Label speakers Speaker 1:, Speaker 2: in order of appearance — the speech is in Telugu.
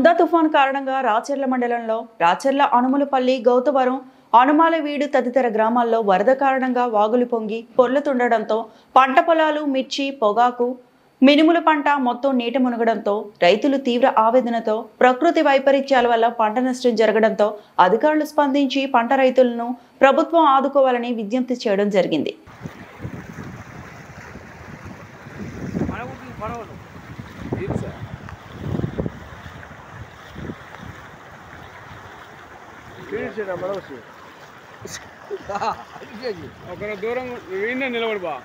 Speaker 1: బుందా తుఫాన్ కారణంగా రాచెర్ల మండలంలో రాచెర్ల అనుములపల్లి గౌతవరం అనుమాలవీడు తదితర గ్రామాల్లో వరద కారణంగా వాగులు పొంగి పొర్లుతుండడంతో పంట పొలాలు మిర్చి పొగాకు మినుముల పంట మొత్తం నీట మునగడంతో రైతులు తీవ్ర ఆవేదనతో ప్రకృతి వైపరీత్యాల వల్ల పంట నష్టం జరగడంతో అధికారులు స్పందించి పంట రైతులను ప్రభుత్వం ఆదుకోవాలని విజ్ఞప్తి చేయడం జరిగింది.
Speaker 2: ఒక దూరం నిలబడి బా